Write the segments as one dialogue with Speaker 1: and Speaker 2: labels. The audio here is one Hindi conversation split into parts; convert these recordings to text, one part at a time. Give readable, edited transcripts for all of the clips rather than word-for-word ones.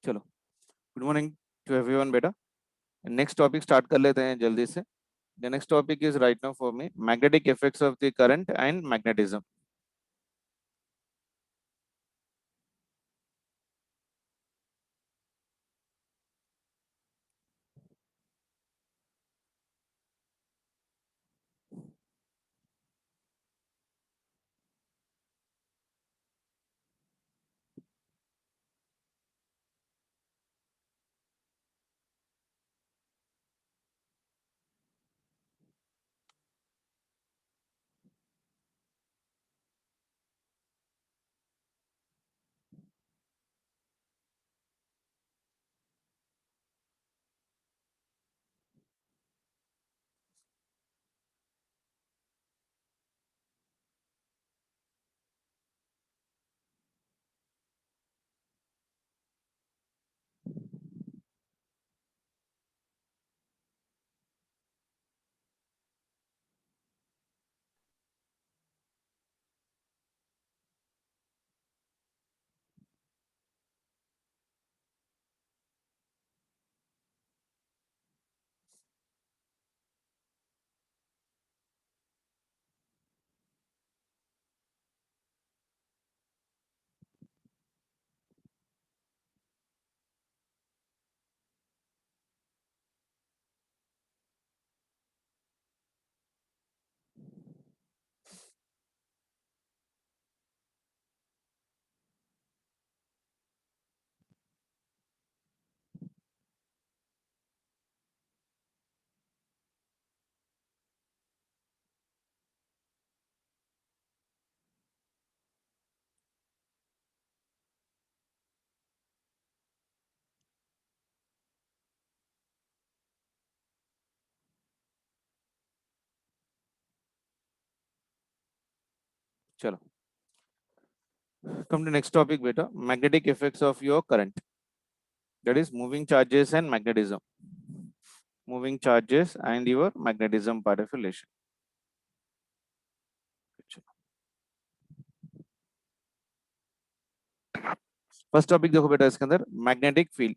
Speaker 1: चलो, गुड मॉर्निंग टू एवरीवन बेटा। नेक्स्ट टॉपिक स्टार्ट कर लेते हैं जल्दी से। The next topic is right now for me magnetic effects of the current and magnetism. चलो, कम टू नेक्स्ट टॉपिक बेटा, magnetic effects of your current, that is moving charges and magnetism. Moving charges and your magnetism part of relation. First topic देखो बेटा, इसके अंदर मैग्नेटिक फील्ड।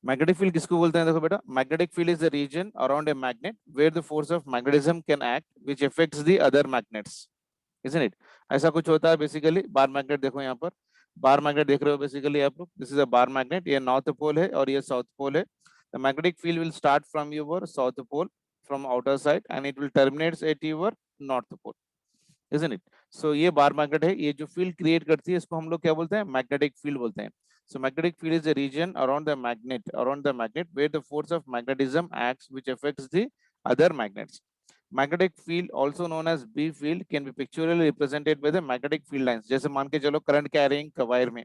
Speaker 1: मैग्नेटिक फील्ड किसको बोलते हैं? देखो बेटा, magnetic field is the region around a magnet where the force of magnetism can act which affects the other magnets, isn't it? ऐसा कुछ होता है बेसिकली। बार मैग्नेट देखो यहाँ पर, बार मैग्नेट देख रहे हो बेसिकली आप लोग। This is a bar magnet, ये नॉर्थ पोल है और ये साउथ पोल है। The magnetic field will start from your south pole, from outer side, and it will terminates at your north pole, isn't it? So ये बार मैग्नेट है, ये जो फील्ड क्रिएट करती है इसको हम लोग क्या बोलते हैं? मैग्नेटिक फील्ड बोलते हैं। So magnetic field is a region around the magnet where the force of magnetism acts which affects the other magnets. Magnetic field, also known as B field, can be pictorially represented by the magnetic field lines. जैसे मान के चलो करंट कैरिंग वायर में,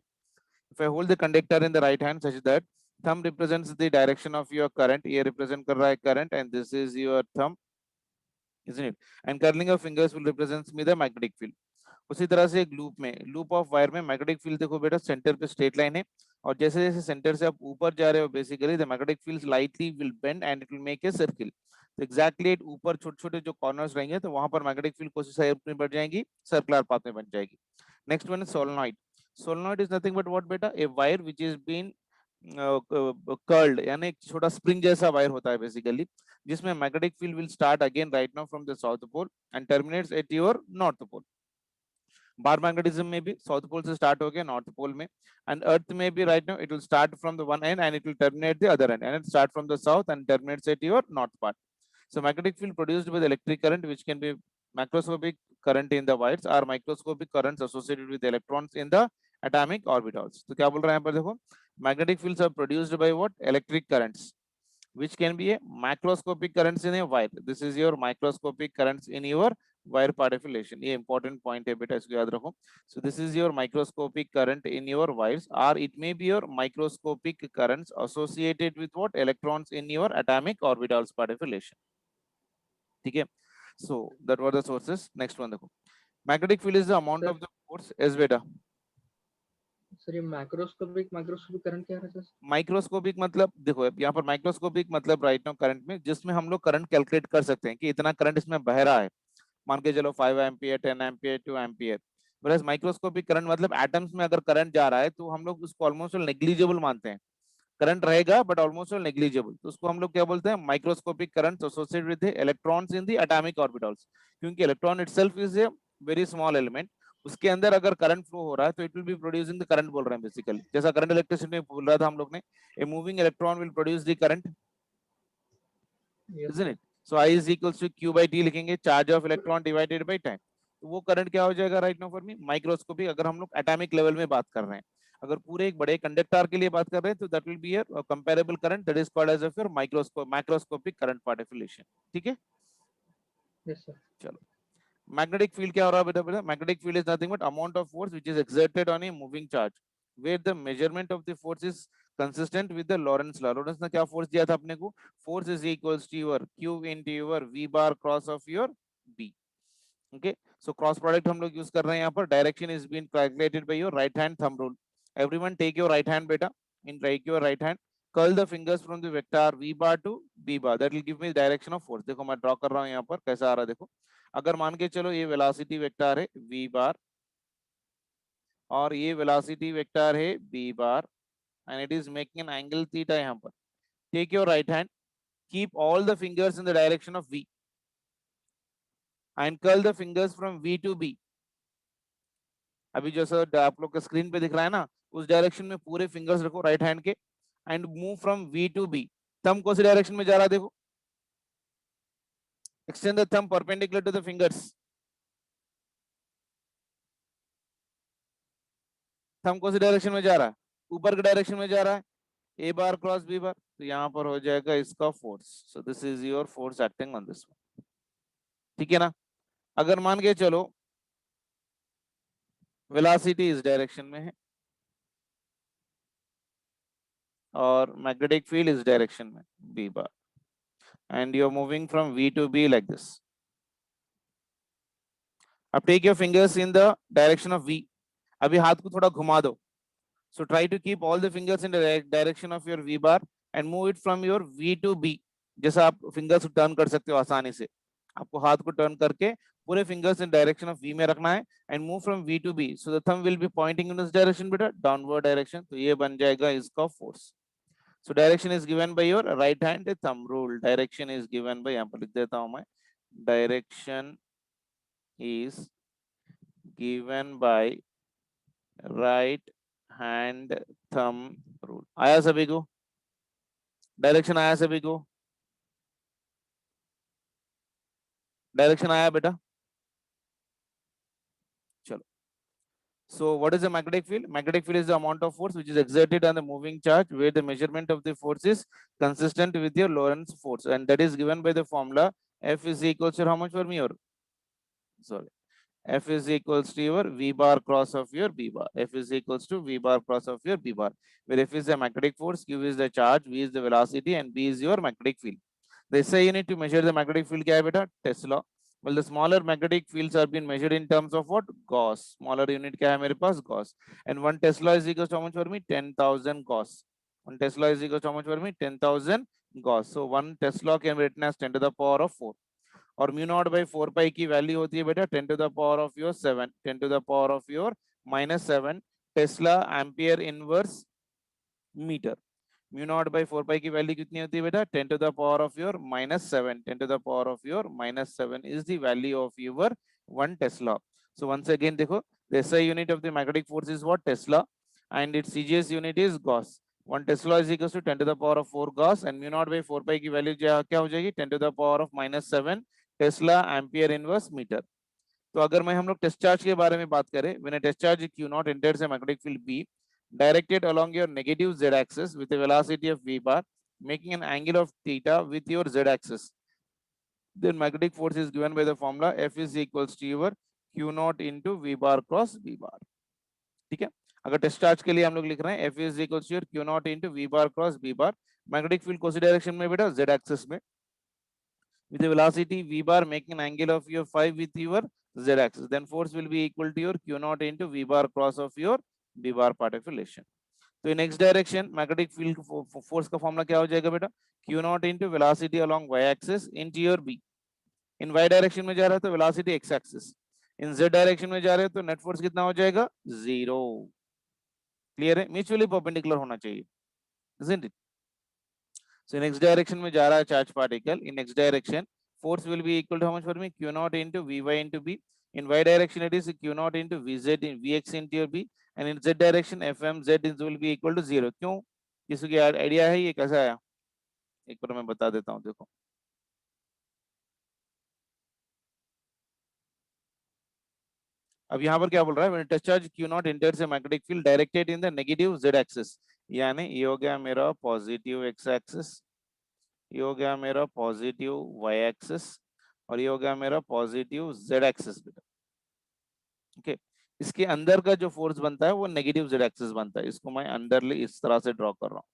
Speaker 1: if I hold the conductor in the right hand such that thumb represents the direction of your current, ये represent कर रहा है current, and this is your thumb, isn't it? And curling of fingers will represents me the magnetic field. उसी तरह से एक लूप में, लूप ऑफ वायर में मैग्नेटिक फील्ड देखो बेटा, सेंटर पे स्ट्रेट लाइन है, और जैसे जैसे सेंटर से आप ऊपर जा रहे हो basically the magnetic field lightly will bend and it will make a circle. तो एग्जैक्टली ऊपर छोटे छोटे जो कॉर्नर्स रहेंगे तो वहां पर मैग्नेटिक फील्ड कोशिश में बढ़ जाएगी, सर्कुलर पाथ में बन जाएगी। Next one is solenoid. Solenoid is nothing but what बेटा? A wire which is been curled, यानी एक छोटा स्प्रिंग जैसा वायर होता है बेसिकली, जिसमें magnetic field will start again right now from the south pole and terminates at your north pole. Bar magnetism में भी साउथ पोल से स्टार्ट हो गया नॉर्थ पोल में, एंड अर्थ में भी right now it will start from the one and it will terminate the other and it start from the south and terminates at your north part. So magnetic field produced by the electric current, which can be macroscopic current in the wires or microscopic currents associated with electrons in the atomic orbitals. तो क्या बोल रहा है यहाँ पर देखो, magnetic fields are produced by what? Electric currents, which can be a macroscopic currents in a wire. This is your microscopic currents in your wire part of relation. ये important point है बेटा, इसको याद रखो. So this is your microscopic current in your wires, or it may be your microscopic currents associated with what? Electrons in your atomic orbitals part of relation. ठीक है, so that were the sources. Next one देखो, magnetic field is the amount of the force as बेटा।
Speaker 2: सर ये माइक्रोस्कोपिक माइक्रोस्कोपिक करंट क्या है सर?
Speaker 1: माइक्रोस्कोपिक मतलब देखो यहाँ पर माइक्रोस्कोपिक मतलब राइट नाउ करंट में, जिसमें हम लोग करंट कैलकुलेट कर सकते हैं कि इतना करंट इसमें बह रहा है। मान के चलो 5 ampere, 10 ampere, 2 ampere, whereas microscopic current मतलब एटम्स में अगर करंट जा रहा है तो हम लोग उसको ऑलमोस्ट नेग्लिजिबल मानते हैं, करंट रहेगा बट ऑलमोस्ट नेग्लिजिबल, तो उसको हम लोग क्या बोलते हैं, microscopic current associated with the electrons in the atomic orbitals, क्योंकि electron itself is a very small element, उसके अंदर अगर करंट फ्लो हो रहा है तो it will be producing the current बोल रहे हैं बेसिकली, जैसा करंट इलेक्ट्रिसिटी में बोल रहा था हम लोग ने, a moving electron will produce the current,
Speaker 2: Yes,
Speaker 1: isn't
Speaker 2: sir.
Speaker 1: it? So I is equals to q by t लिखेंगे, charge of electron divided by time, तो वो करंट क्या हो जाएगा right now for me, microscopic, अगर हम लोग एटॉमिक लेवल में बात कर रहे हैं, अगर पूरे एक बड़े कंडक्टर के लिए बात कर रहे हैं तो that will be a comparable current, that is called as your microscopic current particulation, ठीक है।
Speaker 2: Yes, sir.
Speaker 1: चलो, मैग्नेटिक फील्ड क्या हो रहा है बेटा, बेटा magnetic field is nothing but amount of force which is exerted on a moving charge where the measurement of the force is consistent with the Lorentz law. Lorentz ने क्या फोर्स दिया था अपने को, force is equals to your q into your v bar cross of your b, okay. So cross product हम लोग यूज कर रहे हैं यहाँ पर, direction is been calculated by your right hand thumb rule, everyone take your right hand बेटा, in take your right hand, curl the fingers from the vector v bar to b bar, that will give me direction of force. देखो मैं ड्रॉ कर रहा हूँ यहाँ पर कैसा आ रहा है, देखो अगर मान के चलो ये वेलोसिटी वेक्टर है v bar और ये वेलोसिटी वेक्टर है b bar and it is making an angle theta यहाँ पर, take your right hand, keep all the fingers in the direction of v and curl the fingers from v to b, अभी जैसा आप लोग का स्क्रीन पे दिख रहा है ना, उस डायरेक्शन में पूरे फिंगर्स रखो राइट हैंड के and move from v to b, thumb कौन सी डायरेक्शन में जा रहा है देखो, extend the thumb perpendicular to the fingers, thumb कौन सी डायरेक्शन में जा रहा है, ऊपर की डायरेक्शन में जा रहा है, a बार क्रॉस b बार, तो यहाँ पर हो जाएगा इसका force, so this is your force acting on this one, ठीक है ना। अगर मान के चलो वेलोसिटी इस डायरेक्शन में है और मैग्नेटिक फील्ड इस डायरेक्शन में b bar and you're moving from v to b like this, अब take your fingers in the direction of v, अभी हाथ को थोड़ा घुमा दो, so try to keep all the fingers in the direction of your v bar and move it from your v to b, जैसा आप फिंगर्स टर्न कर सकते हो आसानी से, आपको हाथ को टर्न करके पूरे fingers in direction of v में रखना है and move from v to b, so the thumb will be pointing in this direction बेटा, डाउनवर्ड डायरेक्शन, तो ये बन जाएगा इसका force. So direction is given by your right hand thumb rule, direction is given by, यहाँ पर लिख देता हूं मैं, direction is given by right hand thumb rule, आया सभी को, डायरेक्शन आया सभी को, डायरेक्शन आया बेटा, चलो। So what is the magnetic field? Magnetic field is the amount of force which is exerted on the moving charge where the measurement of the force is consistent with your Lorentz force, and that is given by the formula F is equals to how much for me, or sorry, F is equals to your V bar cross of your B bar. F is equals to V bar cross of your B bar, where F is the magnetic force, Q is the charge, V is the velocity, and B is your magnetic field. The SI unit to measure the magnetic field क्या है बेटा, Tesla. Well, the smaller magnetic fields are being measured in terms of what? Gauss. Smaller unit क्या है मेरे पास? Gauss. And 1 Tesla is equals to how much for me? 10,000 Gauss. 1 Tesla is equals to how much for me? 10,000 Gauss. So 1 Tesla can be written as 10 to the power of 4. और म्यू नॉट बाई 4 पाई की वैल्यू होती है बेटा 10 to the power of your 7, 10 to the power of your -7 tesla ampere inverse metre. Mu naught by 4 pi की वैल्यू कितनी होती है बेटा 10 to the power of your -7, 10 to the power of your -7 is the value of your 1 tesla. So once again देखो, the SI unit of the magnetic force is what? Tesla, and its CGS unit is Gauss. 1 Tesla is equals to 10 to the power of 4 Gauss, and mu naught by 4 pi की वैल्यू क्या हो जाएगी 10 to the power of -7 tesla ampere inverse metre. तो अगर मैं हम लोग टेस्ट चार्ज के बारे में बात करें, when a test charge Q naught enters a magnetic field B directed along your negative z axis with a velocity of v bar making an angle of theta with your z axis, then magnetic force is given by the formula F is equals to your Q naught into v bar cross b bar, ठीक है। अगर टेस्ट चार्ज के लिए हम लोग लिख रहे हैं F is equals to your Q naught into v bar cross b bar, magnetic field कौन सी डायरेक्शन में बेटा z axis में, with a velocity v bar making an angle of your 5 with your z axis, then force will be equal to your Q naught into v bar cross of your b bar particulation. तो इन x direction magnetic field force का फॉर्मूला क्या हो जाएगा बेटा Q naught into velocity along y axis into your b, in y direction में जा रहा है तो velocity x axis इन z डायरेक्शन में जा रहे हैं तो नेट फोर्स कितना हो जाएगा, 0। क्लियर है, म्यूचुअली परपेंडिकुलर होना चाहिए, isn't it? So in x direction में जा रहा है charge particle, in x direction force will be equal to how much for me, q naught into vy into b. In y direction it is q naught into vz in vx into your b, and in z direction fm z will be equal to 0. क्यों, किसी की आइडिया है ये कैसा आया, एक बार मैं बता देता हूँ। देखो अब यहाँ पर क्या बोल रहा है, when touch charge q naught enters a magnetic field directed in the negative z axis, यानी ये हो गया मेरा पॉजिटिव x axis, ये हो गया मेरा पॉजिटिव y एक्सिस, और ये हो गया मेरा पॉजिटिव z एक्सिस बेटा। ओके, इसके अंदर का जो फोर्स बनता है वो नेगेटिव z एक्सिस बनता है, इसको मैं अंदरली इस तरह से ड्रॉ कर रहा हूँ।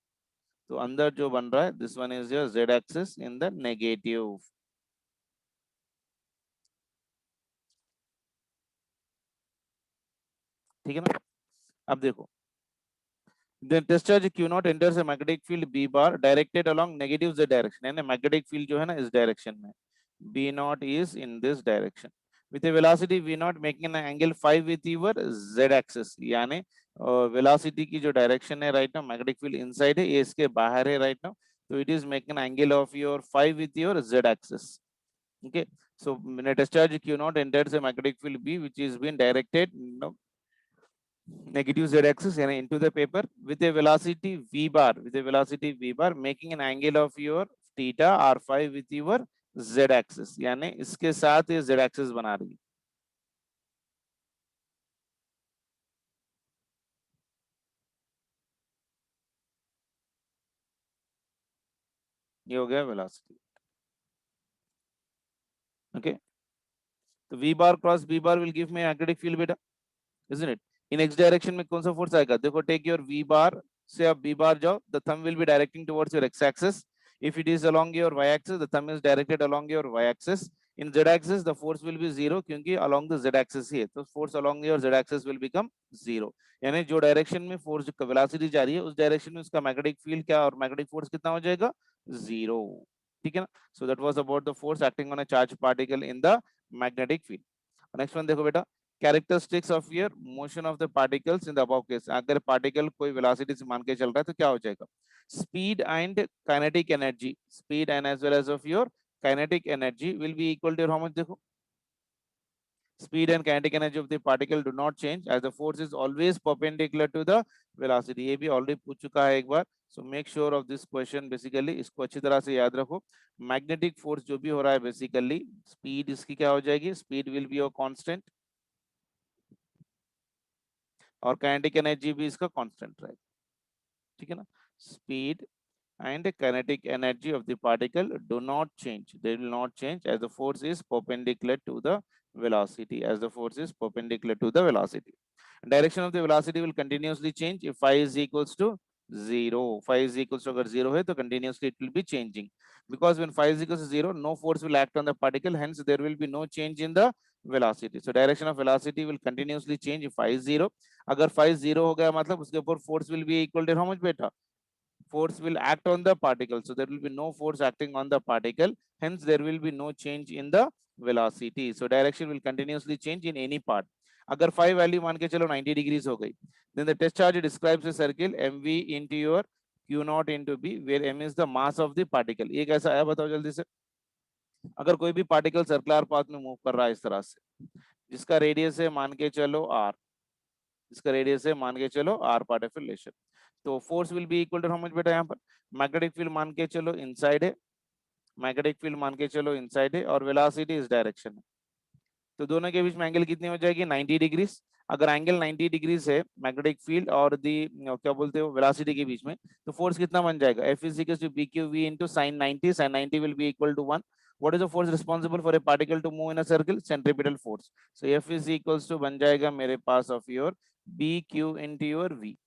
Speaker 1: तो अंदर जो बन रहा है, this one is your z axis in the negative. ठीक है ना, अब देखो, then test charge q naught enters a magnetic field b bar directed along negative z direction, यानी magnetic field जो है ना इस डायरेक्शन में, b naught is in this direction with a velocity v naught making an angle 5 with your z axis, यानी velocity की जो डायरेक्शन है right now, magnetic field inside है, ये इसके बाहर है राइट नाउ, तो it is making an angle of your 5 with your z axis. Okay, so when a test charge q naught enters a magnetic field b which is being directed negative z axis यानी into the paper with a velocity v bar making an angle of your theta r5 with your z axis, यानी इसके साथ ये z axis बना रही है। ये हो गया वेलोसिटी। ओके, तो v bar cross b bar will give me magnetic field बेटा, isn't it? In x direction में कौन सा फोर्स आएगा, देखो टेक योर v bar से अब b bar जाओ, the thumb will be directing towards your x axis. If it is along your y axis, the thumb is directed along your y axis. In z axis the force will be 0 क्योंकि along the z axis ही है, तो force along your z axis will become 0, यानी जो डायरेक्शन में फोर्स वेलोसिटी जा रही है उस डायरेक्शन में उसका मैग्नेटिक फील्ड क्या और मैग्नेटिक फोर्स कितना हो जाएगा, 0। ठीक है ना, so that was about the force acting on a charge particle in the magnetic field. Next one देखो बेटा, characteristics of your motion of the particles in the above case, अगर पार्टिकल कोई वेलोसिटी से मान के चल रहा है तो क्या हो जाएगा, speed and kinetic energy, speed and as well as of your kinetic energy will be equal to how much, देखो speed and kinetic energy of the particle do not change as the force is always perpendicular to the velocity, ये भी ऑलरेडी पूछ चुका है एक बार, so make sure of this question, basically इसको अच्छी तरह से याद रखो। मैग्नेटिक फोर्स जो भी हो रहा है बेसिकली स्पीड इसकी क्या हो जाएगी, speed will be your constant, और काइनेटिक एनर्जी भी इसका कांस्टेंट रहेगा। ठीक है ना, speed and kinetic energy of the particle do not change, they will not change as the force is perpendicular to the velocity, as the force is perpendicular to the velocity. Direction of the velocity will continuously change if phi is equals to 0, phi is equals to अगर 0 है तो continuously it will be changing, because when phi is equals to 0 no force will act on the particle, hence there will be no change in the velocity. So direction of velocity will continuously change if phi is 0, अगर phi 0 हो गया मतलब उसके ऊपर force will be equal to how much बेटा, force will act on the particle, so there will be no force acting on the particle, hence there will be no change in the velocity, so direction will continuously change in any part। अगर phi value मान के चलो 90 degrees हो गई, then the test charge describes a circle mv into your q naught into b where m is the mass of the particle। ये कैसा है बताओ जल्दी से, अगर कोई भी पार्टिकल सर्कुलर पाथ में मूव कर रहा है इस तरह से, जिसका रेडियस है मान के चलो r, इसका रेडियस है मान के चलो r पार्ट ऑफ रिलेशन, तो force will be equal to how much बेटा, यहाँ पर मैग्नेटिक फील्ड मान के चलो इनसाइड है, मैग्नेटिक फील्ड मान के चलो इनसाइड है, और वेलोसिटी इस डायरेक्शन है, तो दोनों के बीच में एंगल कितनी हो जाएगी, 90 डिग्रीज। अगर एंगल 90 डिग्रीज है मैग्नेटिक फील्ड और दी क्या बोलते हो वेलोसिटी के बीच में, तो फोर्स कितना बन जाएगा, F is equals to BQV into sin 90, sin 90 will be equal to 1. What is the force responsible for a particle to move in a circle, centripetal force, so F is equals to बन जाएगा मेरे पास of your BQ into your V।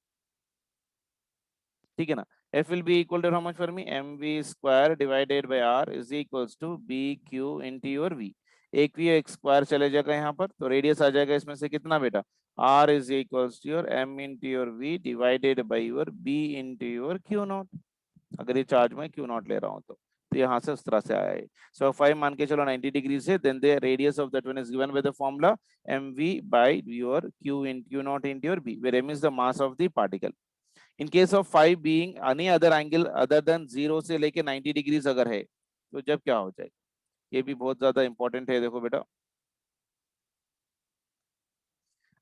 Speaker 1: ठीक है ना, F will be equal to how much for me, mv square divided by r is equals to bq into your v। एक भी एक स्क्वायर चले जाएगा यहाँ पर, तो रेडियस आ जाएगा इसमें से कितना बेटा, r is equals to your m into your v divided by your b into your q naught, अगर ये चार्ज में q naught ले रहा हूँ तो तो यहाँ से उस तरह से आया है। सो 5 मान के चलो 90 डिग्री से, then the radius of that one is given by the formula mv by your q naught into your b, where m is the mass of the particle. In case of 5 being any other angle other than 0 से लेके 90 डिग्रीज अगर है, तो जब क्या हो जाएगा, ये भी बहुत ज्यादा इंपॉर्टेंट है। देखो बेटा,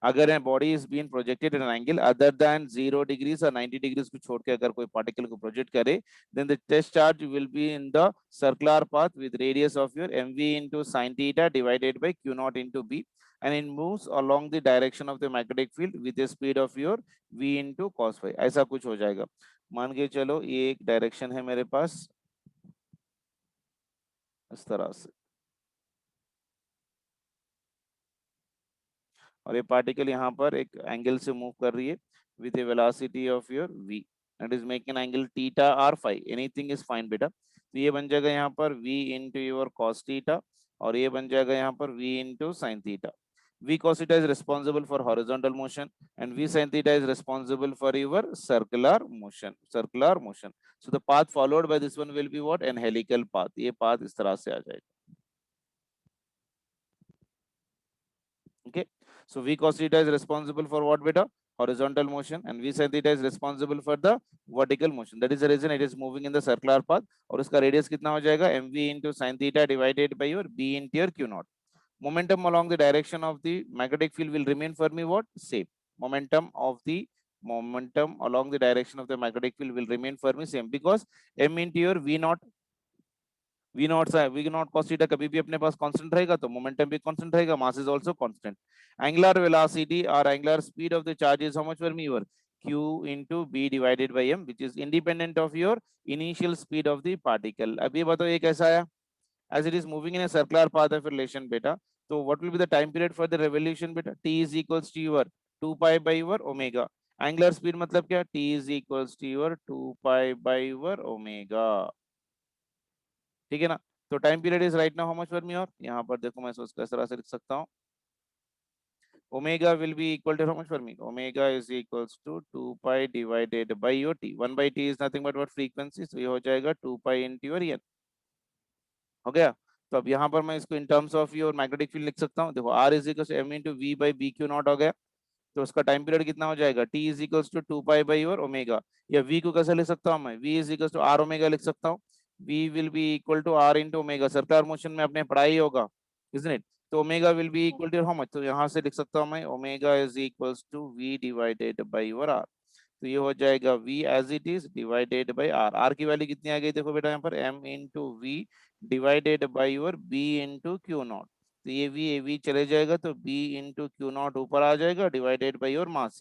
Speaker 1: अगर है body is being projected in an angle other than 0 degrees और 90 डिग्रीज को छोड़ के अगर कोई पार्टिकल को प्रोजेक्ट करे, then the test charge will be in the circular path with radius of your mv into sin theta divided by q naught into b, and it moves along the direction of the magnetic field with a speed of your v into cos phi। ऐसा कुछ हो जाएगा। मान के चलो ये एक डायरेक्शन है मेरे पास इस तरह से, और ये पार्टिकल यहाँ पर एक एंगल से मूव कर रही है with A velocity of your v, that is making angle theta और फाई, एनीथिंग इज फाइन बेटा। तो ये बन जाएगा यहाँ पर v into your cos theta, और ये बन जाएगा यहाँ पर v into sin theta. v cos theta is responsible for horizontal motion and v sin theta is responsible for your circular motion, so the path followed by this one will be what, an helical path। ये path इस तरह से आ जाएगा। Okay, so v cos theta is responsible for what beta, horizontal motion, and v sin theta is responsible for the vertical motion, that is the reason it is moving in the circular path। और उसका रेडियस कितना हो जाएगा, mv into sin theta divided by your b into your q naught। Momentum along the direction of the magnetic field will remain for me what, same। momentum along the direction of the magnetic field will remain for me same, because m into your v naught cos theta कभी भी अपने पास कांस्टेंट रहेगा, तो मोमेंटम भी कांस्टेंट रहेगा, mass is also constant. Angular velocity और angular speed of the charge is how much for me, your q into b divided by m, which is independent of your initial speed of the particle। अब ये बताओ ये कैसा आया, as it is moving in a circular path of relation beta, so what will be the time period for the revolution beta, t is equals to your 2 pi by your omega। Angular speed मतलब क्या, t is equals to your 2 pi by your omega, ठीक है ना। तो time period is right now how much for मी, और यहाँ पर देखो मैं सोच किस तरह से लिख सकता हूँ, omega will be equal to how much for me, omega is equals to 2 pi divided by your T, 1 by T is nothing but what, frequency, तो ये हो जाएगा 2 पाई इनटू योर एन। हो गया। तो अब यहाँ पर मैं इसको in terms of your magnetic field लिख सकता हूँ, देखो R is equal to M into V by B Q naught हो गया। तो उसका टाइम पीरियड कितना हो जाएगा, T is equals to 2 pi by your omega, या वी को कैसे लिख सकता हूँ मैं, V is equals to R omega लिख सकता हूँ, V will be equal to R into omega, circular motion में आपने पढ़ा ही होगा, इजंट इट। तो omega will be equal to how much, तो यहाँ से लिख सकता हूँ मैं omega is equals to V divided by your R. तो ये हो जाएगा v as it is divided by r। r की वैल्यू कितनी आ गई देखो बेटा यहाँ पर, m into V divided by your b into Q naught. तो ये v चले जाएगा, तो b इंटू क्यू नॉट ऊपर आ जाएगा divided by your mass.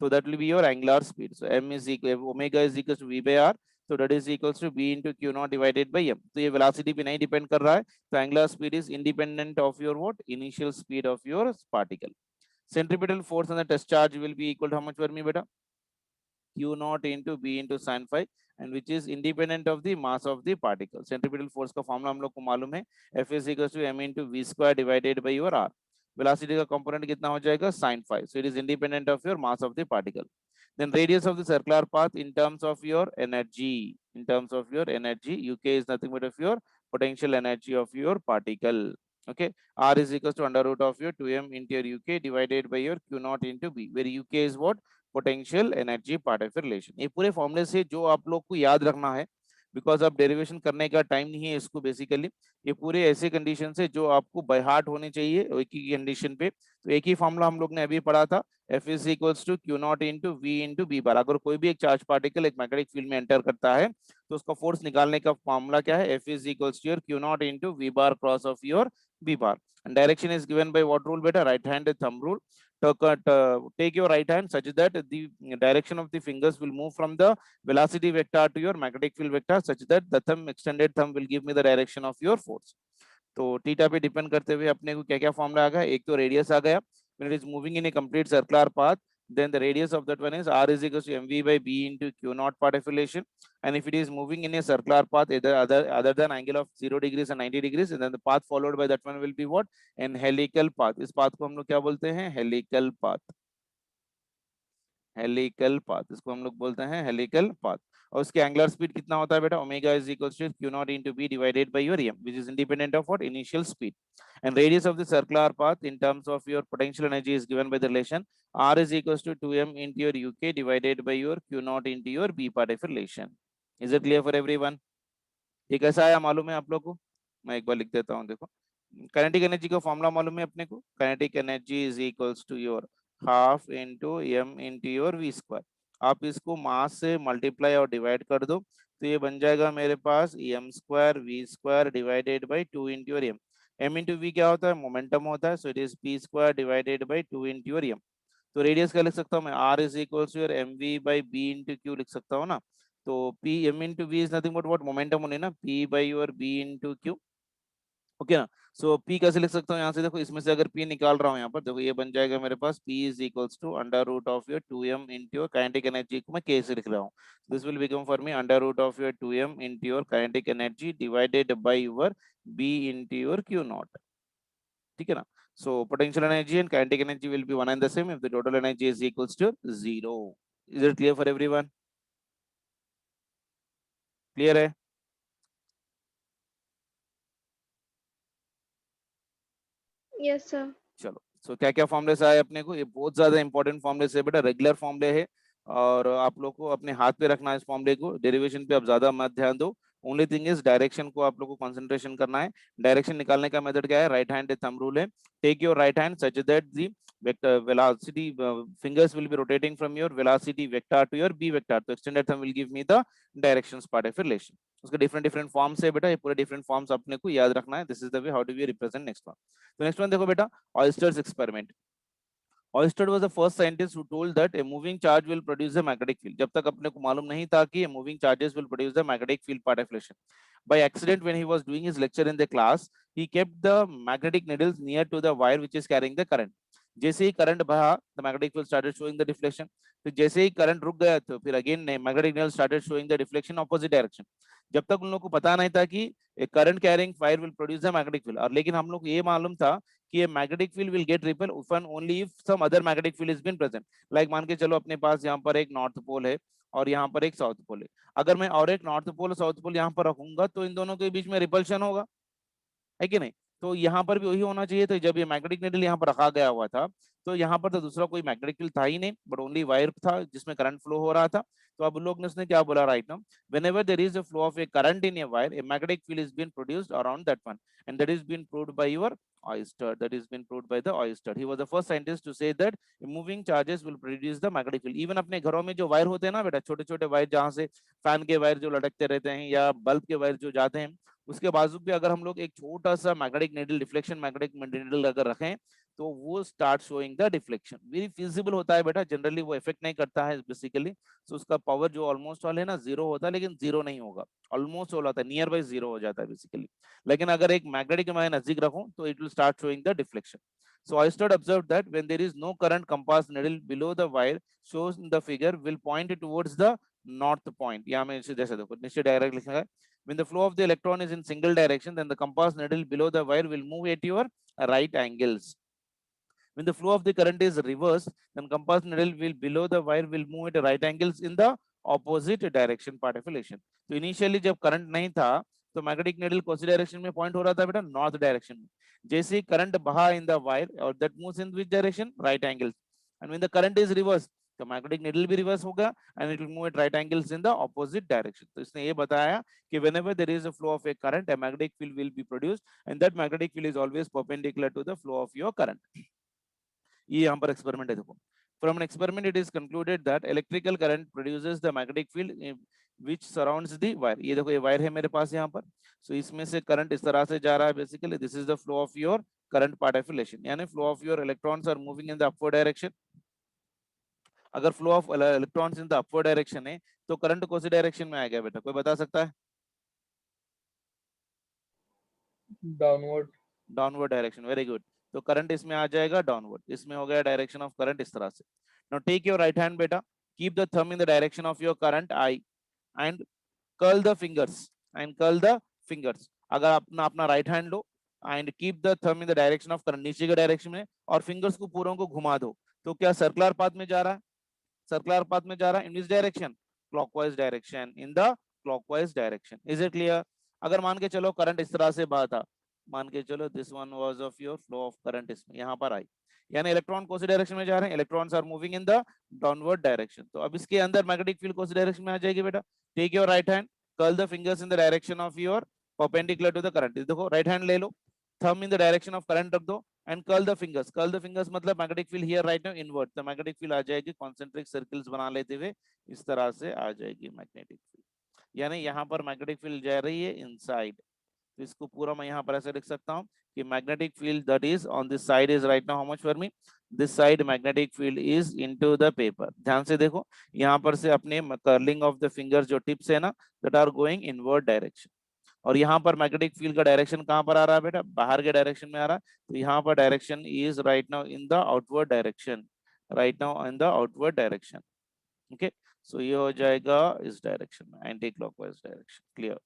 Speaker 1: So that will be your angular speed. So m is equal, omega is equal to v by r, so that is equals to b into q naught divided by m। तो ये velocity पे नहीं डिपेंड कर रहा है, तो angular speed is independent of your what, initial speed of your particle। Centripetal force on the test charge will be equal to how much for me beta, q naught into b into sin phi, and which is independent of the mass of the particle। Centripetal force का फॉर्मूला हम लोग को मालूम है, F is equals to m into v square divided by your r। Velocity का कंपोनेंट कितना हो जाएगा, sin phi, so it is independent of your mass of the particle। Then radius of the circular path in terms of your energy, uk is nothing but of your potential energy of your particle। Okay, r is equals to under root of your 2m into your uk divided by your q naught into b, where uk is what, potential energy part of relation. ये पूरे फॉर्मूले से जो आप लोग को याद रखना है, बिकॉज अब डेरिवेशन करने का टाइम नहीं है इसको, बेसिकली ये पूरे ऐसे कंडीशन से जो आपको बाय हार्ट होने चाहिए एक ही कंडीशन पे। तो एक ही फॉर्मूला हम लोग ने अभी पढ़ा था, F is equals to Q naught into V into B bar. अगर कोई भी एक चार्ज पार्टिकल एक मैग्नेटिक फील्ड में एंटर करता है, तो उसका फोर्स निकालने का फॉर्मूला क्या है, F is equals to your Q naught into V bar cross of your B bar. And direction is given by what rule beta, right hand thumb rule। Take your right hand such that the direction of the fingers will move from the velocity vector to your magnetic field vector, such that the extended thumb will give me the direction of your force। तो थीटा पे डिपेंड करते हुए अपने को क्या क्या फॉर्मूला आ गया, एक तो रेडियस आ गया, when it is moving in a complete circular path, then the radius of that one is r is equals to mv by b into q naught part of relation। and if it is moving in a circular path either other than angle of 0 degrees and 90 degrees, and then the path followed by that one will be what, an helical path। इस पाथ को हम लोग क्या बोलते हैं, हेलिकल पाथ, हेलिकल पाथ, इसको हम लोग बोलते हैं हेलिकल पाथ। और उसके एंगुलर स्पीड कितना होता है बेटा, omega is equal to Q naught into B divided by your M, which is independent of what, initial speed. And radius of the circular path in terms of your potential energy is given by the relation r is equals to 2m into your uk divided by your q naught into your b part of relation. Is it clear for everyone? ये कैसा आया मालूम है आप लोग को? मैं एक बार लिख देता हूँ, देखो काइनेटिक एनर्जी का फॉर्मूला मालूम है अपने को, kinetic energy is equals to your half into M into your V square. आप इसको मास से मल्टीप्लाई और डिवाइड कर दो तो ये बन जाएगा मेरे पास M square V square divided by 2 into your M. M into V क्या होता है, मोमेंटम होता है, so it is P square divided by 2 into your M. तो रेडियस क्या लिख सकता हूँ मैं, R is equals to your M V by B into Q लिख सकता हूँ ना। तो P M into V is nothing but what, momentum होने ना, P by your B into Q. Okay ना। सो पी कैसे लिख सकता हूँ यहाँ से, देखो इसमें से अगर पी निकाल रहा हूँ यहाँ पर, देखो ये बन जाएगा मेरे पास P is equals to under root of your 2m into your kinetic energy को मैं के से लिख रहा हूँ। This will become for me under root of your 2m into your kinetic energy divided by your B into your Q not. ठीक है ना। So potential energy and kinetic energy will be one and the same if the total energy is equals to 0। Is it clear for everyone? Clear है?
Speaker 3: Yes, sir.
Speaker 1: चलो, सो क्या क्या फॉर्मुले आए अपने को, ये बहुत ज्यादा इंपॉर्टेंट फॉर्मुले है बेटा, रेगुलर फॉर्मुले है और आप लोग को अपने हाथ पे रखना है इस फॉर्मुले को, डेरिवेशन पे आप ज्यादा मत ध्यान दो। ओनली थिंग इज डायरेक्शन को आप लोग को कंसंट्रेशन करना है। डायरेक्शन निकालने का मेथड क्या है, राइट हैंड थंब रूल है। Take your right hand such that the vector velocity fingers will be rotating from your velocity vector to your b vector, तो extended thumb will give me the directions part of relation। उसके डिफरेंट डिफरेंट फॉर्म्स है बेटा, ये पूरे डिफरेंट फॉर्म्स अपने को याद रखना है। This is the way how do we represent next one. तो नेक्स्ट वन देखो बेटा, Oester's experiment। Oersted was the first scientist who told that a moving charge will produce a magnetic field। जब तक अपने को मालूम नहीं था कि moving charges will produce the magnetic field part of relation। By accident, when he was doing his lecture in the class, he kept the magnetic needles near to the wire which is carrying the current। जैसे ही करंट बहा, the magnetic field started showing the deflection। तो जैसे ही करंट रुक गया तो फिर again magnetic needle started showing the deflection opposite direction। जब तक उन लोगों को पता नहीं था कि current carrying wire will produce the magnetic field, और लेकिन हम लोग को ये मालूम था कि ये magnetic field will get repel if and only if some other magnetic field is been present. Like मान के चलो अपने पास यहाँ पर एक नॉर्थ पोल है और यहाँ पर एक साउथ पोल है। अगर मैं और एक नॉर्थ पोल और साउथ पोल यहाँ पर रखूंगा तो इन दोनों के बीच में रिपल्शन होगा, है कि नहीं। तो यहाँ पर भी वही होना चाहिए। तो जब ये मैग्नेटिक नीडल यहाँ पर रखा गया हुआ था तो यहाँ पर तो दूसरा कोई मैग्नेटिक फील्ड था ही नहीं, बट ओनली वायर था जिसमें करंट फ्लो हो रहा था। तो अब लोग ने उसने क्या बोला, right now whenever there is a flow of a current in a wire, a magnetic field is being produced around that one, and that is being proved by your Oersted। That is been proved by the Oersted। He was the first scientist to say that moving charges will produce the magnetic field। even अपने घरों में जो वायर होते हैं ना बेटा, छोटे छोटे वायर जहाँ से फैन के वायर जो लटकते रहते हैं या बल्ब के वायर जो जाते हैं, उसके बाजू पे अगर हम लोग एक छोटा सा magnetic needle deflection magnetic needle अगर रखें तो वो start showing the deflection. Very feasible होता है बेटा, जनरली वो इफेक्ट नहीं करता है बेसिकली। सो उसका पावर जो ऑलमोस्ट ऑल है ना जीरो होता है, लेकिन जीरो नहीं होगा, ऑलमोस्ट ऑल होता है, नियर बाय जीरो हो जाता है बेसिकली। लेकिन अगर एक मैग्नेटिक मैं नजदीक रखूं तो it will start showing the deflection. So Oersted observed that when there is no current, compass needle below the wire shows in the figure will point towards the north point। यहाँ में जैसे देखो नीचे डायरेक्ट लिखा है, when the flow of the electron is in single direction, then the compass needle below the wire will move at your right angles। When the flow of the current is reversed, then compass needle will below the wire will move at right angles in the opposite direction part of relation। तो इनिशियली जब करंट नहीं था तो मैग्नेटिक नीडल कौन सी डायरेक्शन में पॉइंट हो रहा था बेटा, नॉर्थ डायरेक्शन में। जैसे ही करंट बहा इन द वायर और that moves in which direction, right angle. And when the current is reverse, तो मैग्नेटिक नीडल भी रिवर्स होगा and it will move at right angles in the opposite direction. तो इसने ये बताया कि whenever there is a flow of a current, a magnetic field will be produced, and that magnetic field is always perpendicular to the flow of your current। ये यहाँ पर एक्सपेरिमेंट है देखो। From an experiment, it is concluded that electrical current produces the magnetic field which surrounds the wire। ये देखो ये वायर है मेरे पास यहाँ पर, so इसमें से करंट इस तरह से जा रहा है basically. This is the flow of your current part of relation, यानी flow of your electrons are moving in the upward direction. अगर flow of electrons in the upward direction है तो करंट कौन सी डायरेक्शन में आएगा बेटा, कोई बता सकता है?
Speaker 2: Downward.
Speaker 1: Downward direction, very good. तो करंट इसमें आ जाएगा डाउनवर्ड, इसमें हो गया डायरेक्शन ऑफ करंट इस तरह से। Now take your right hand बेटा, keep the thumb in the direction of your current I and curl the fingers and curl the fingers. अगर अपना अपना राइट हैंड लो and keep the thumb in the direction of current, नीचे के डायरेक्शन में, और फिंगर्स को पूरों को घुमा दो, तो क्या सर्कुलर पाथ में जा रहा है? सर्कुलर पाथ में जा रहा है इन this direction, clockwise direction, in the clockwise direction. Is it clear? अगर मान के चलो करंट इस तरह से बहा था, मान के चलो this one was of your flow of current, इसमें यहाँ पर आई, यानी इलेक्ट्रॉन कौन सी डायरेक्शन में जा रहे हैं, electrons are moving in the downward direction. तो अब इसके अंदर मैग्नेटिक फील्ड कौन सी डायरेक्शन में आ जाएगी बेटा, take your right hand, curl the fingers in the direction of your perpendicular to the current. देखो राइट हैंड ले लो, thumb in the direction of current रख दो and curl the fingers. Curl the fingers मतलब magnetic field here right now invert, तो मैग्नेटिक फील्ड आ जाएगी कॉन्सेंट्रिक सर्कल्स बना लेते हुए, इस तरह से आ जाएगी मैग्नेटिक फील्ड, यानी यहाँ पर मैग्नेटिक फील्ड जा रही है इनसाइड। तो इसको पूरा मैं यहाँ पर ऐसे लिख सकता हूँ कि magnetic field that is on this side is right now how much for me, this side magnetic field is into the paper. ध्यान से देखो यहाँ पर से अपने कर्लिंग ऑफ द फिंगर्स जो टिप्स है ना, that are going inward direction, और यहाँ पर मैग्नेटिक फील्ड का डायरेक्शन कहाँ पर आ रहा है बेटा, बाहर के डायरेक्शन में आ रहा है। तो यहाँ पर direction is right now in the outward direction, right now in the outward direction. Okay, so ये हो जाएगा इस डायरेक्शन में, एंटी क्लॉकवाइज डायरेक्शन। क्लियर?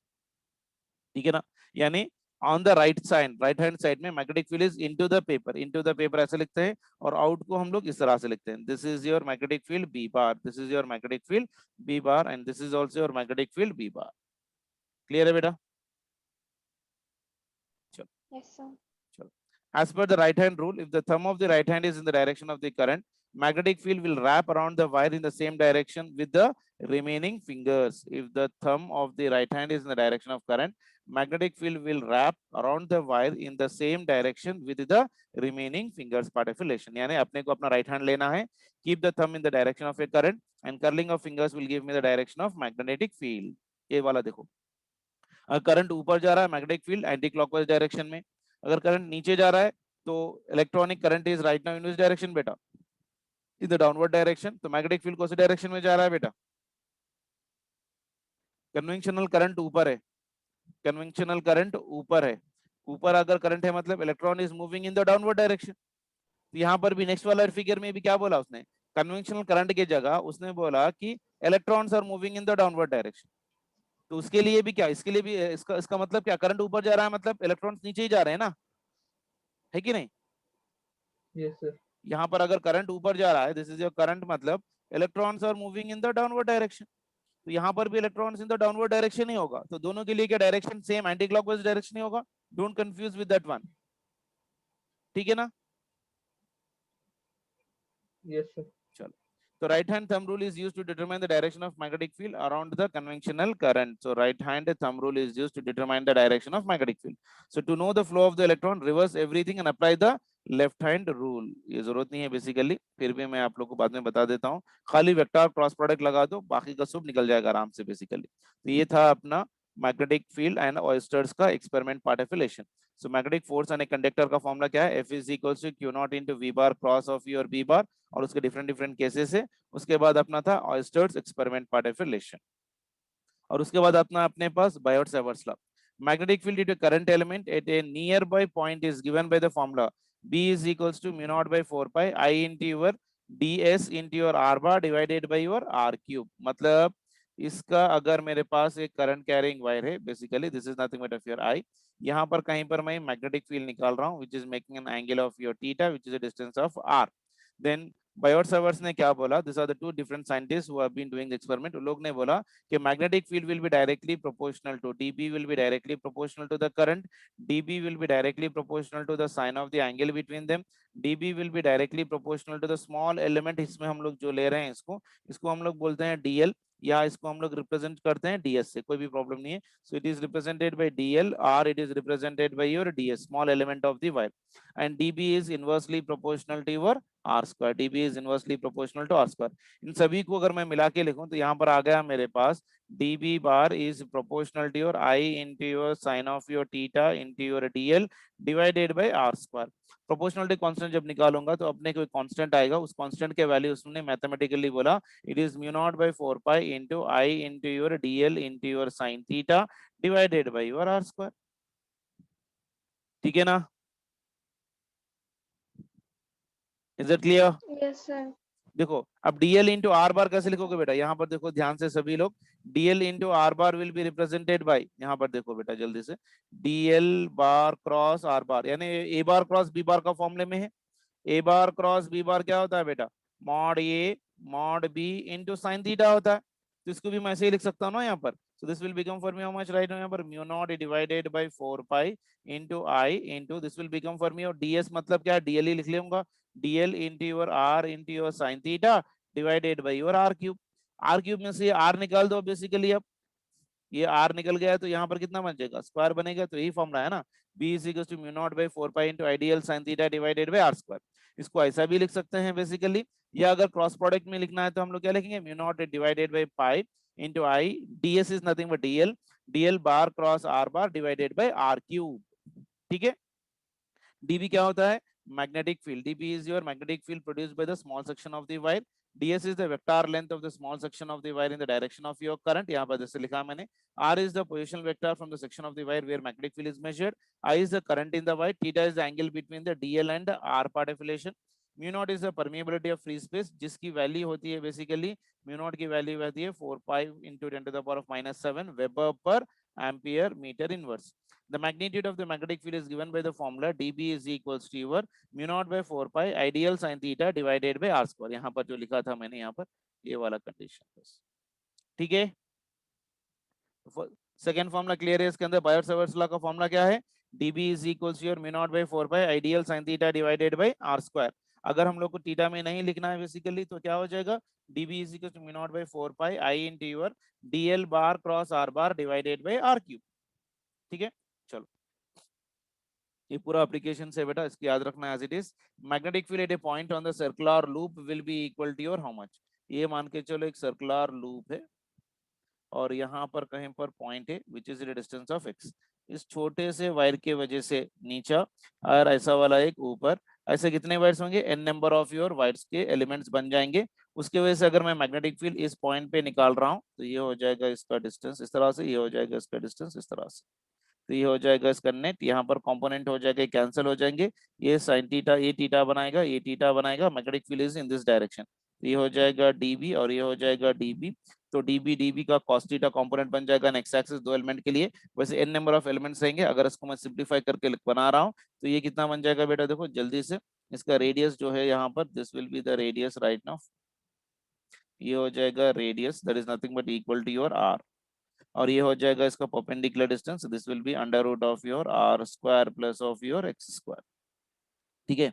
Speaker 1: ठीक है ना, यानी on the right side, right hand side में magnetic field is into the paper, into the paper ऐसे लिखते हैं, और आउट को हम लोग इस तरह से लिखते हैं, this is your magnetic field B bar, this is your magnetic field B bar, and this is also your magnetic field B bar. Clear है बेटा?
Speaker 3: Yes, sir.
Speaker 1: As per the right hand rule, if the thumb of the right hand is in the direction of the current, magnetic field will wrap around the wire in the same direction with the remaining fingers. If the thumb of the right hand is in the direction of current, magnetic field will wrap around the wire in the same direction with the remaining fingers part of relation. यानी अपने को अपना right hand लेना है, keep the thumb in the direction of a current, and curling of fingers will give me the direction of magnetic field. ये वाला देखो, करंट ऊपर जा रहा है magnetic field anti clockwise direction में, अगर करंट नीचे जा रहा है तो electronic current is right now in this direction बेटा, इन द डाउनवर्ड डायरेक्शन। तो मैग्नेटिक फील्ड कौन सी डायरेक्शन में जा रहा है बेटा, कन्वेंशनल करंट ऊपर है, कन्वेंशनल करंट ऊपर है, ऊपर अगर करंट है मतलब electron is moving in the downward direction. तो यहाँ पर भी नेक्स्ट वाला फिगर में भी क्या बोला उसने, कन्वेंशनल करंट की जगह उसने बोला कि electrons are moving in the downward direction. तो उसके लिए भी क्या, इसके लिए भी इसका मतलब क्या, करंट ऊपर जा रहा है मतलब इलेक्ट्रॉन्स नीचे ही जा रहे हैं ना, है कि नहीं?
Speaker 2: Yes, sir.
Speaker 1: यहाँ पर अगर करंट ऊपर जा रहा है, दिस इज योर करंट, मतलब electrons are moving in the downward direction. तो यहाँ पर भी electrons in the downward direction ही होगा, तो दोनों के लिए क्या direction same, anti clockwise direction ही होगा। Don't confuse with that one, ठीक है ना?
Speaker 2: Yes, sir.
Speaker 1: चलो, so right hand thumb rule is used to determine the direction of magnetic field around the conventional current. So right hand thumb rule is used to determine the direction of magnetic field. So to know the flow of the electron, reverse everything and apply the left hand rule. ये जरूरत नहीं है बेसिकली, फिर भी मैं आप लोग को बाद में बता देता हूँ, खाली वेक्टर क्रॉस प्रोडक्ट लगा दो, बाकी का सब निकल जाएगा आराम से बेसिकली। तो ये था अपना मैग्नेटिक फील्ड एंड ऑयस्टर्स का एक्सपेरिमेंट पार्टिकुलेशन। So magnetic force and conductor का फॉर्मूला क्या है, F is equal to Q not into V bar cross of your B bar, और उसके डिफरेंट डिफरेंट केसेस है। उसके बाद अपना था ऑयस्टर्स एक्सपेरिमेंट पार्टिकुलेशन, और उसके बाद अपने पास Biot Savart's law. Magnetic field due to current element at a nearby point is given by the formula B is equals to mu naught by 4 pi I into your ds into your r bar divided by your r cube। मतलब इसका अगर मेरे पास एक करंट कैरिंग वायर है, basically this is nothing but of your I, यहाँ पर कहीं पर मैं मैग्नेटिक फील्ड निकाल रहा हूँ which is making an angle of your theta which is a distance of r। then Biot Savart's ने क्या बोला, this are the two different scientist who have been doing the experiment. लोग ने बोला कि magnetic field will be directly proportional to dB will be directly proportional to the current, dB will be directly proportional to the sine of the angle between them, dB will be directly proportional to the small element। इसमें हम लोग जो ले रहे हैं इसको हम लोग बोलते हैं dl, या इसको हम लोग रिप्रेजेंट करते हैं ds से, कोई भी प्रॉब्लम नहीं है। So it is represented by dl or it is represented by your ds, small element of the wire, and dB is inversely proportional to your r square, dB is inversely proportional to r square। इन सभी को अगर मैं मिला के लिखूं तो यहाँ पर आ गया मेरे पास dB bar is proportional to your I into your sin of your theta into your dl divided by r square। Proportionality constant जब निकालूंगा तो अपने कोई कांस्टेंट आएगा, उस कांस्टेंट के वैल्यू उसने मैथमेटिकली बोला it is mu not by 4 pi into I into your dl into your sin theta divided by your r square। ठीक है ना? Is it clear?
Speaker 3: Yes, sir.
Speaker 1: देखो अब dl इंटू आर बार कैसे लिखोगे बेटा, यहाँ पर देखो ध्यान से सभी लोग, dl into are bar will be represented by, यहाँ पर देखो बेटा जल्दी से, dl बार क्रॉस आर बार, यानी a बार क्रॉस b बार का फॉर्मूले में है। a बार क्रॉस b बार क्या होता है बेटा, mod a mod b into sin theta होता है, तो इसको भी मैं ऐसे ही लिख सकता हूँ ना यहाँ पर. So this will become for me how much right now यहाँ पर mu naught divided by 4 pi into I into this will become for me, और ds मतलब क्या है, dl ही लिख लूंगा, dl into your r into your sin theta divided by your r cube. r cube में से r निकाल दो बेसिकली. अब ये r निकल गया तो यहाँ पर कितना बन जाएगा, स्क्वायर बनेगा. तो यही फॉर्मूला है ना, b is equals to mu naught by 4 pi into ideal sin theta divided by r square. इसको ऐसा भी लिख सकते हैं बेसिकली, या अगर क्रॉस प्रोडक्ट में लिखना है तो हम लोग क्या लिखेंगे, mu naught divided by pi into I, ds is nothing but dl bar cross r bar divided by r cube. ठीक है. dB क्या होता है, magnetic field. dB is your magnetic field produced by the small section of the wire. ds is the vector length of the small section of the wire in the direction of your current. यहाँ पर जैसे लिखा मैंने, r is the positional vector from the section of the wire where magnetic field is measured. I is the current in the wire. Theta is the angle between the dl and the r part of relation. Mu naught is the permeability of free space, जिसकी वैल्यू होती है बेसिकली, म्यू नॉट की वैल्यू होती है 4 pi into 10 to the power of -7 weber per ampere metre inverse. The magnitude of the magnetic field is given by the formula dB is equals to your mu naught by 4 pi ideal sin theta divided by r square. यहाँ पर जो लिखा था मैंने यहाँ पर ये वाला कंडीशन बस. ठीक है. सेकेंड फॉर्मूला क्लियर है. इसके अंदर बायर-सावर्ट्स लॉ का फॉर्मूला क्या है, dB is equals to your mu naught by 4 pi ideal sin theta divided by r square. अगर हम लोग को थीटा में नहीं लिखना है बेसिकली तो क्या हो जाएगा, dB is equals to mu naught by 4 pi I into your dl bar cross r bar divided by r cube. ठीक है. चलो ये पूरा एप्लीकेशन से बेटा, इसकी याद रखना as it is. Magnetic field at a point on the circular loop will be equal to your how much. ये मान के चलो एक सर्कुलर लूप है और यहाँ पर कहीं पर पॉइंट है which is the distance of x. इस छोटे से वायर के वजह से नीचा और ऐसा वाला एक ऊपर, ऐसे कितने वायर्स होंगे, n number of your wires के एलिमेंट्स बन जाएंगे. उसके वजह से अगर मैं मैग्नेटिक फील्ड इस पॉइंट पे निकाल रहा हूँ तो ये हो जाएगा इसका डिस्टेंस इस तरह से, ये हो जाएगा इसका डिस्टेंस इस तरह से, तो ये हो जाएगा इसका नेट. यहाँ पर कंपोनेंट हो जाएगा, कैंसिल हो जाएंगे. ये साइन थीटा, ये थीटा बनाएगा, ये थीटा बनाएगा. Magnetic field is in this direction. ये हो जाएगा dB और ये हो जाएगा dB. तो dB का cos थीटा कंपोनेंट बन जाएगा नेक्स्ट एक्सिस दो एलिमेंट के लिए. वैसे n नंबर ऑफ एलिमेंट्स रहेंगे. अगर इसको मैं सिंप्लीफाई करके बना रहा हूँ तो ये कितना बन जाएगा बेटा, देखो जल्दी से. इसका रेडियस जो है यहाँ पर, this will be the radius right now. ये हो जाएगा radius, that is nothing but equal to your r. और ये हो जाएगा इसका perpendicular distance, this will be under root of your r square plus of your x square. ठीक है.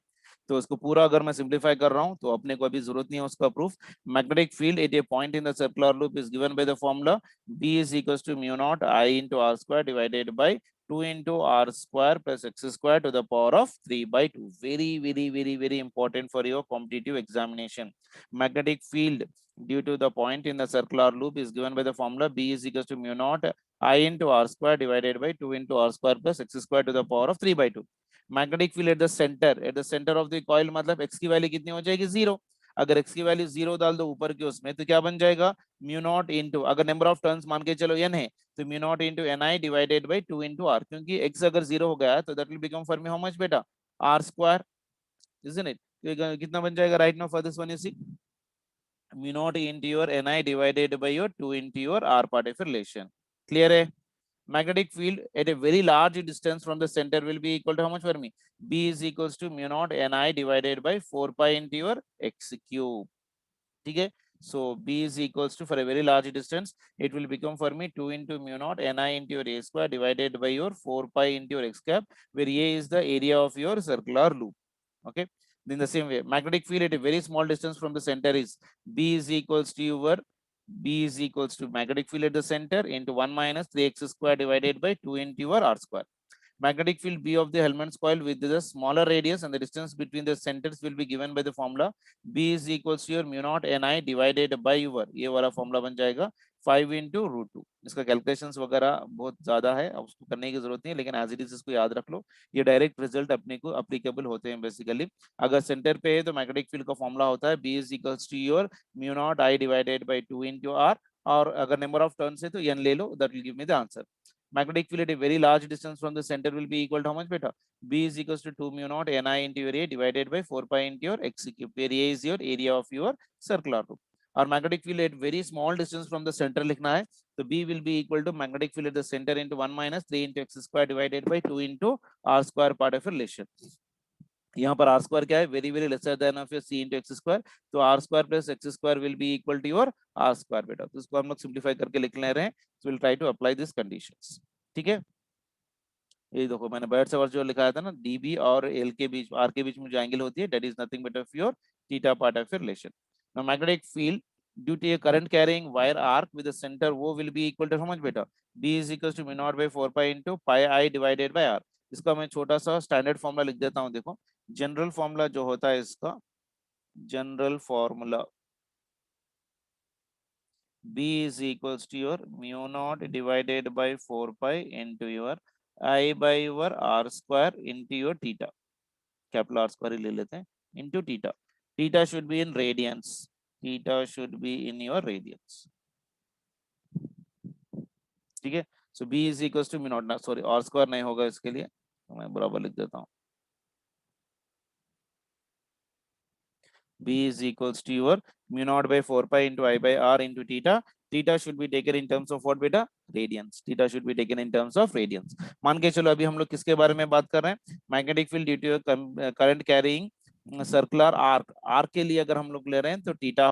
Speaker 1: तो इसको पूरा अगर मैं सिंप्लीफाई कर रहा हूं तो अपने को अभी जरूरत नहीं है उसका proof. Magnetic field at a point in the circular loop is given by the formula B is equals to mu naught I into r square divided by 2 into r square plus x square to the power of 3/2. Very important for your competitive examination. Magnetic field due to the point in the circular loop is given by the formula B is equals to mu naught I into r square divided by 2 into r square plus x square to the power of 3/2. Magnetic field at the centre of the coil, मतलब x की वैल्यू कितनी हो जाएगी, 0. अगर x की वैल्यू 0 डाल दो ऊपर के उसमें तो क्या बन जाएगा, म्यू नॉट इनटू, अगर नंबर ऑफ टर्न्स मान के चलो n है तो mu naught into ni divided by 2 into r. क्योंकि x अगर 0 हो गया तो that will become for me how much बेटा, r स्क्वायर, इजंट इट. तो कितना बन जाएगा right now for this one, you see mu naught into your ni divided by your 2 into your r part of relation. Clear है. Magnetic field at a very large distance from the center will be equal to how much for me, B is equals to mu naught ni divided by 4 pi into your x cube. ठीक है. So B is equals to, for a very large distance it will become for me 2 into mu naught ni into your a square divided by your 4 pi into your x cap, where a is the area of your circular loop. Okay. In the same way, magnetic field at a very small distance from the center is B is equals to your B is equals to magnetic field at the center into 1 minus 3x square divided by 2 into your r square. Magnetic field B of the Helmholtz coil with the smaller radius and the distance between the centers will be given by the formula B is equals to your mu naught ni divided by your, ये वाला फॉर्मूला बन जाएगा 5 into root 2. इसका कैलकुलेशंस वगैरह बहुत ज्यादा है, अब उसको करने की जरूरत नहीं है, लेकिन एज इट इज इसको याद रख लो. ये डायरेक्ट रिजल्ट अपने को अप्लीकेबल होते हैं बेसिकली. अगर सेंटर पे है तो मैग्नेटिक फील्ड का फॉर्मूला होता है B is equals to your mu naught I divided by 2 into r, और अगर नंबर ऑफ टर्न्स है तो n ले लो, that will give me the answer. Magnetic field at a very large distance from the center will be equal to how much beta, B is equals to 2 mu naught ni into your a divided by 4 pi into your x cube, where a is your area of your circular loop. और magnetic field at very small distance from the center लिखना है तो B will be equal to magnetic field at the center into 1 minus 3 into x square divided by 2 into r square part of relation. यहाँ पर आर स्क्वायर क्या है, very very lesser than of your C into X square, तो R square plus X square will be equal to your R square बेटा। तो इसको हम लोग सिंप्लीफाई करके लिख ले रहे हैं, so will try to apply this conditions. ठीक है, ये देखो मैंने बैट से जो लिखाया था ना, डीबी और एल के बीच, आर के बीच में जो एंगल होती है, that is nothing but of your theta part of your relation. Now magnetic field due to a current carrying wire arc with the centre वो will be equal to how much बेटा, B is equal to mu not by 4 pi into pi I divided by R. इसका मैं छोटा सा स्टैंडर्ड फॉर्मूला लिख देता हूं, देखो जनरल फॉर्मूला जो होता है इसका, general formula B is equals to your mu naught divided by 4 pi into your I by your R square into your theta, capital R square ही ले लेते हैं, into theta. Theta should be in radians. Theta should be in your radians. ठीक है, so B is equals to mu naught, ना sorry R square नहीं होगा इसके लिए, तो मैं बराबर लिख देता हूँ, B is equals to your mu naught by 4 pi into I by R into theta. Theta should be taken in terms of what beta? Radians. Theta should be taken in terms of radians. मान के चलो अभी हम लोग किसके बारे में बात कर रहे हैं, magnetic field due to current carrying circular arc, arc के लिए अगर हम लोग ले रहे हैं तो थीटा